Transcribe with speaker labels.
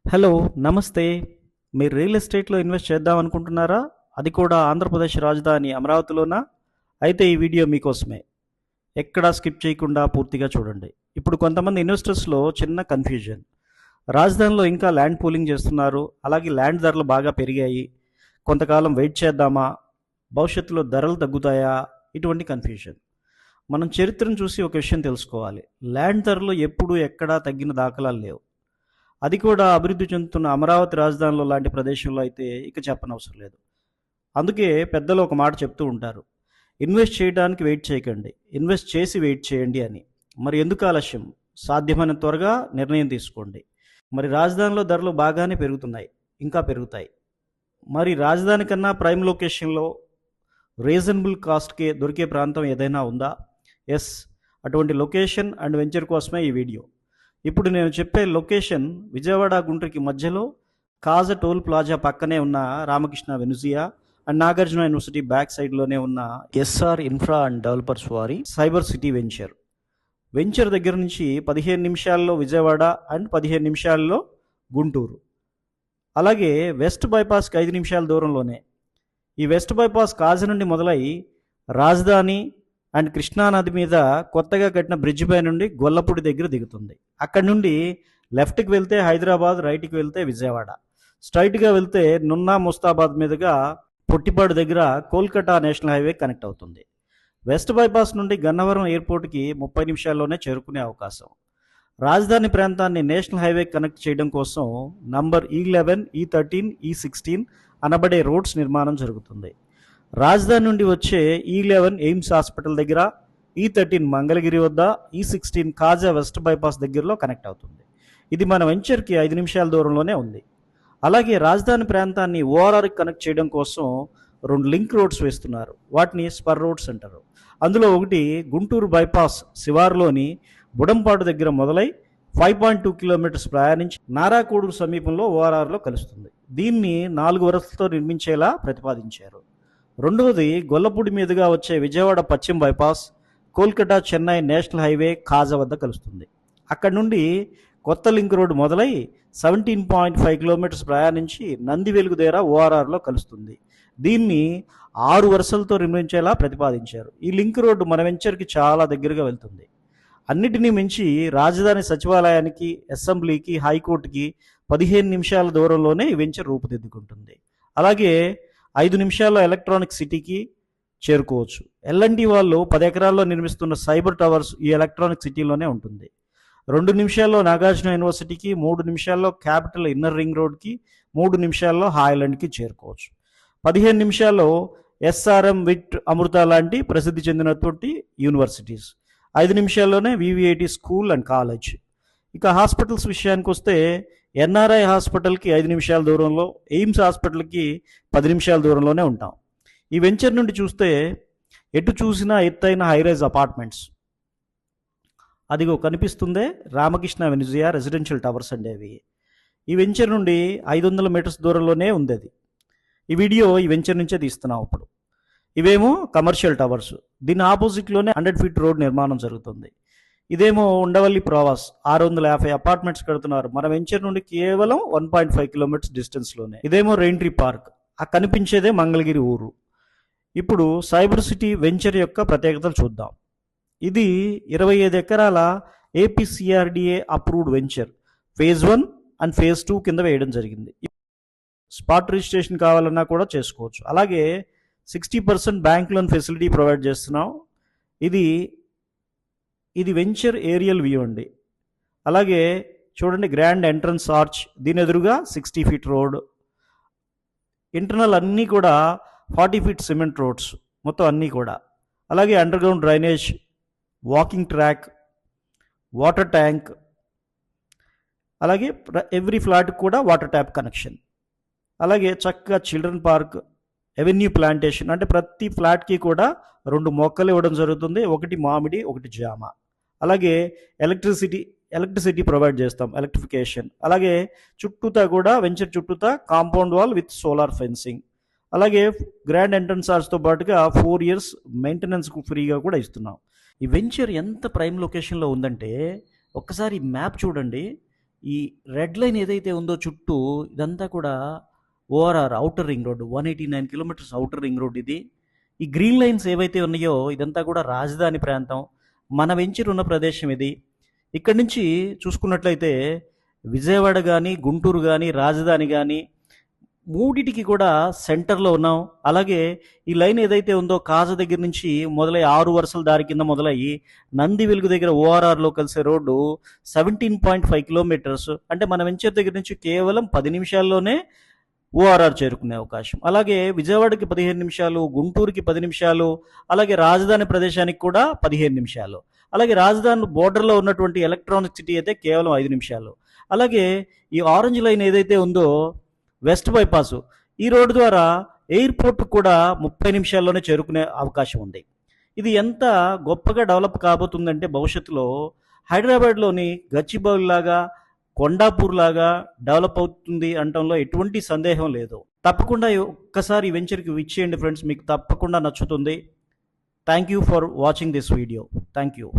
Speaker 1: Hello, నమస్తే. మీరు real ఎస్టేట్‌లో ఇన్వెస్ట్ చేద్దాం అనుకుంటున్నారా? అది కూడా ఆంధ్రప్రదేశ్ రాజధాని అమరావతిలోనా? అయితే ఈ వీడియో మీకోసమే. ఎక్కడా స్కిప్ చేయకుండా పూర్తిగా చూడండి. ఇప్పుడు కొంతమంది ఇన్వెస్టర్స్‌లో చిన్న కన్‌ఫ్యూజన్. రాజధానిలో ఇంకా ల్యాండ్ పూలింగ్ చేస్తున్నారు. అలాగే ల్యాండ్ ధరలు బాగా పెరిగాయి. కొంతకాలం వెయిట్ చేద్దామా? భవిష్యత్తులో ధరలు తగ్గుతాయా? ఇటువంటి కన్‌ఫ్యూజన్. మనం చరిత్రను చూసి ఒక విషయం తెలుసుకోవాలి. ల్యాండ్ ధరలు ఎప్పుడు ఎక్కడా తగ్గిన దాఖలాలు లేవు. అది కూడా అభివృద్ధి చెందుతున్న అమరావతి రాజధానిలో లాంటి ప్రదేశంలో అయితే ఇక చెప్పనవసరం లేదు. అందుకే పెద్దలు ఒక మాట చెప్తూ ఉంటారు. ఇన్వెస్ట్ చేయడానికి వెయిట్ చేయకండి. ఇన్వెస్ట్ చేసి వెయిట్ చేయండి అని. మరి ఎందుకు ఆలస్యం? సాధ్యమైన త్వరగా నిర్ణయం తీసుకోండి. మరి రాజధానిలో ధరలు బాగానే పెరుగుతున్నాయి. ఇంకా పెరుగుతాయి. మరి రాజధాని కన్నా ప్రైమ్ లొకేషన్లో రీజనబుల్ కాస్ట్‌కే దొరికే ప్రాంతం ఏదైనా ఉందా? ఎస్. అటువంటి లొకేషన్ అండ్ వెంచర్ కోసమే ఈ వీడియో. ఇప్పుడు నేను చెప్పే లొకేషన్ విజయవాడ గుంటూరుకి మధ్యలో కాజ టోల్ ప్లాజా పక్కనే ఉన్న రామకృష్ణ వెనుజియా అండ్ నాగార్జున యూనివర్సిటీ బ్యాక్ సైడ్లోనే ఉన్న ఎస్ఆర్ ఇన్ఫ్రా అండ్ డెవలపర్స్ వారి సైబర్ సిటీ వెంచర్. వెంచర్ దగ్గర నుంచి 15 నిమిషాల్లో విజయవాడ అండ్ 15 నిమిషాల్లో గుంటూరు. అలాగే వెస్ట్ బైపాస్కి 5 నిమిషాల దూరంలోనే. ఈ వెస్ట్ బైపాస్ కాజ నుండి మొదలై రాజధాని అండ్ కృష్ణానది మీద కొత్తగా కట్టిన బ్రిడ్జ్ పై నుండి గొల్లపూడి దగ్గర దిగుతుంది. అక్కడ నుండి లెఫ్ట్కి వెళ్తే హైదరాబాద్, రైట్కి వెళ్తే విజయవాడ, స్ట్రైట్గా వెళ్తే నున్నా ముస్తాబాద్ మీదుగా పొట్టిపాడు దగ్గర కోల్కతా నేషనల్ హైవే కనెక్ట్ అవుతుంది. వెస్ట్ బైపాస్ నుండి గన్నవరం ఎయిర్పోర్ట్కి 30 నిమిషాల్లోనే చేరుకునే అవకాశం. రాజధాని ప్రాంతాన్ని నేషనల్ హైవే కనెక్ట్ చేయడం కోసం నంబర్ E11, E13, E16 అనబడే రోడ్స్ నిర్మాణం జరుగుతుంది. రాజధాని నుండి వచ్చే E11 ఎయిమ్స్ హాస్పిటల్ దగ్గర, E13 మంగళగిరి వద్ద, E16 కాజా వెస్ట్ బైపాస్ దగ్గరలో కనెక్ట్ అవుతుంది. ఇది మన వెంచర్కి 5 నిమిషాల దూరంలోనే ఉంది. అలాగే రాజధాని ప్రాంతాన్ని ఓఆర్ఆర్కి కనెక్ట్ చేయడం కోసం 2 లింక్ రోడ్స్ వేస్తున్నారు. వాటిని స్పర్ రోడ్స్ అంటారు. అందులో ఒకటి గుంటూరు బైపాస్ శివారులోని బుడంపాడు దగ్గర మొదలై 5.2 కిలోమీటర్స్ ప్రయాణించి నారాకోడూరు సమీపంలో ఓఆర్ఆర్లో కలుస్తుంది. దీన్ని 4 వరుసలతో నిర్మించేలా ప్రతిపాదించారు. రెండవది గొల్లపూడి మీదుగా వచ్చే విజయవాడ పశ్చిమ bypass Kolkata Chennai national highway Kaza వద్ద కలుస్తుంది. అక్కడ నుండి కొత్త లింక్ రోడ్ మొదలై 17.5 కిలోమీటర్స్ ప్రయాణించి నంది వెలుగు దగ్గర ఓఆర్ఆర్లో కలుస్తుంది. దీన్ని 6 వరుసలతో నిర్మించేలా ప్రతిపాదించారు. ఈ లింక్ రోడ్డు మన వెంచర్కి చాలా దగ్గరగా వెళ్తుంది. అన్నిటినీ మించి రాజధాని సచివాలయానికి, అసెంబ్లీకి, హైకోర్టుకి 15 నిమిషాల దూరంలోనే ఈ వెంచర్ రూపుదిద్దుకుంటుంది. అలాగే 5 నిమిషాల్లో ఎలక్ట్రానిక్ సిటీకి చేరుకోవచ్చు. ఎల్ఎన్టీ వాళ్ళు 10 ఎకరాల్లో నిర్మిస్తున్న సైబర్ టవర్స్ ఈ ఎలక్ట్రానిక్ సిటీలోనే ఉంటుంది. 2 నిమిషాల్లో నాగార్జున యూనివర్సిటీకి, 3 నిమిషాల్లో క్యాపిటల్ ఇన్నర్ రింగ్ రోడ్కి, 3 నిమిషాల్లో హాయ్లాండ్కి చేరుకోవచ్చు. 15 నిమిషాల్లో ఎస్ఆర్ఎం, విట్, అమృత లాంటి ప్రసిద్ధి చెందినటువంటి యూనివర్సిటీస్. 5 నిమిషాల్లోనే వివిఐటి స్కూల్ అండ్ కాలేజ్. ఇక హాస్పిటల్స్ విషయానికి వస్తే ఎన్ఆర్ఐ హాస్పిటల్కి 5 నిమిషాల దూరంలో, ఎయిమ్స్ హాస్పిటల్కి 10 నిమిషాల దూరంలోనే ఉంటాం. ఈ వెంచర్ నుండి చూస్తే ఎటు చూసినా ఎత్తైన హైరైజ్ అపార్ట్మెంట్స్. అదిగో కనిపిస్తుందే రామకృష్ణ వెనుజియా రెసిడెన్షియల్ టవర్స్ అండి అవి. ఈ వెంచర్ నుండి 500 మీటర్స్ దూరంలోనే ఉంది అది. ఈ వీడియో ఈ వెంచర్ నుంచే తీస్తున్నాం ఇప్పుడు. ఇవేమో కమర్షియల్ టవర్స్. దీని ఆపోజిట్లోనే 100 ఫీట్ రోడ్ నిర్మాణం జరుగుతుంది. ఇదేమో ఉండవల్లి ప్రవాస్ 650 అపార్ట్మెంట్స్ కడుతున్నారు. మన వెంచర్ నుండి కేవలం 1.5 కిలోమీటర్స్ డిస్టెన్స్లోనే. ఇదేమో రెయిన్ట్రీ పార్క్. ఆ కనిపించేదే మంగళగిరి ఊరు. ఇప్పుడు సైబర్ సిటీ వెంచర్ యొక్క ప్రత్యేకతలు చూద్దాం. ఇది 25 ఎకరాల APCRDA approved venture. Phase 1 and phase 2 కింద వేయడం జరిగింది. స్పాట్ రిజిస్ట్రేషన్ కావాలన్నా కూడా చేసుకోవచ్చు. అలాగే 60% బ్యాంక్ లోన్ ఫెసిలిటీ ప్రొవైడ్ చేస్తున్నాం. ఇది వెంచర్ ఏరియల్ వ్యూ అండి. అలాగే చూడండి, గ్రాండ్ ఎంట్రన్స్ ఆర్చ్, దీని ఎదురుగా 60 ఫీట్ రోడ్. ఇంటర్నల్ అన్నీ కూడా 40 ఫీట్ సిమెంట్ రోడ్స్ మొత్తం అన్నీ కూడా. అలాగే under ground drainage, walking track, water tank, అలాగే ఎవ్రీ ఫ్లాట్ కూడా వాటర్ ట్యాప్ కనెక్షన్. అలాగే చక్కగా చిల్డ్రన్ పార్క్, ఎవెన్యూ ప్లాంటేషన్, అంటే ప్రతి ఫ్లాట్కి కూడా 2 మొక్కలు ఇవ్వడం జరుగుతుంది. ఒకటి మామిడి, ఒకటి జామ. అలాగే ఎలక్ట్రిసిటీ ప్రొవైడ్ చేస్తాం, ఎలక్ట్రిఫికేషన్. అలాగే చుట్టూతా కూడా వెంచర్ చుట్టూతా compound wall with solar fencing. అలాగే గ్రాండ్ ఎంట్రన్స్ ఆర్చ్తో పాటుగా 4 ఇయర్స్ మెయింటెనెన్స్ ఫ్రీగా కూడా ఇస్తున్నాం. ఈ వెంచర్ ఎంత ప్రైమ్ లొకేషన్లో ఉందంటే ఒక్కసారి మ్యాప్ చూడండి. ఈ రెడ్ లైన్ ఏదైతే ఉందో చుట్టూ ఇదంతా కూడా ORR outer ring road 189 kilometres outer ring road ఇది. ఈ గ్రీన్ లైన్స్ ఏవైతే ఉన్నాయో ఇదంతా కూడా రాజధాని ప్రాంతం. మన వెంచర్ ఉన్న ప్రదేశం ఇది. ఇక్కడి నుంచి చూసుకున్నట్లయితే విజయవాడ కానీ, గుంటూరు కానీ, రాజధాని కానీ మూడిటికి కూడా సెంటర్లో ఉన్నాం. అలాగే ఈ లైన్ ఏదైతే ఉందో కాజ దగ్గర నుంచి మొదలై 6 వరుసల దారి కింద మొదలయ్యి నంది వెలుగు దగ్గర ఓఆర్ఆర్లో కలిసే రోడ్డు 17.5 కిలోమీటర్స్. అంటే మన వెంచర్ దగ్గర నుంచి కేవలం 10 నిమిషాల్లోనే ఓఆర్ఆర్ చేరుకునే అవకాశం. అలాగే విజయవాడకి 15 నిమిషాలు, గుంటూరుకి 10 నిమిషాలు, అలాగే రాజధాని ప్రదేశానికి కూడా 15 నిమిషాలు. అలాగే రాజధాని బోర్డర్లో ఉన్నటువంటి ఎలక్ట్రానిక్ సిటీ అయితే కేవలం 5 నిమిషాలు. అలాగే ఈ ఆరెంజ్ లైన్ ఏదైతే ఉందో వెస్ట్ బైపాస్, ఈ రోడ్డు ద్వారా ఎయిర్పోర్ట్ కూడా 30 నిమిషాల్లోనే చేరుకునే అవకాశం ఉంది. ఇది ఎంత గొప్పగా డెవలప్ కాబోతుందంటే భవిష్యత్తులో హైదరాబాద్లోని గచ్చిబౌలి లాగా, కొండాపూర్ లాగా డెవలప్ అవుతుంది అనటంలో ఎటువంటి సందేహం లేదు. తప్పకుండా ఒక్కసారి ఈ వెంచర్కి విచ్చేయండి ఫ్రెండ్స్, మీకు తప్పకుండా నచ్చుతుంది. Thank you for watching this video. Thank you.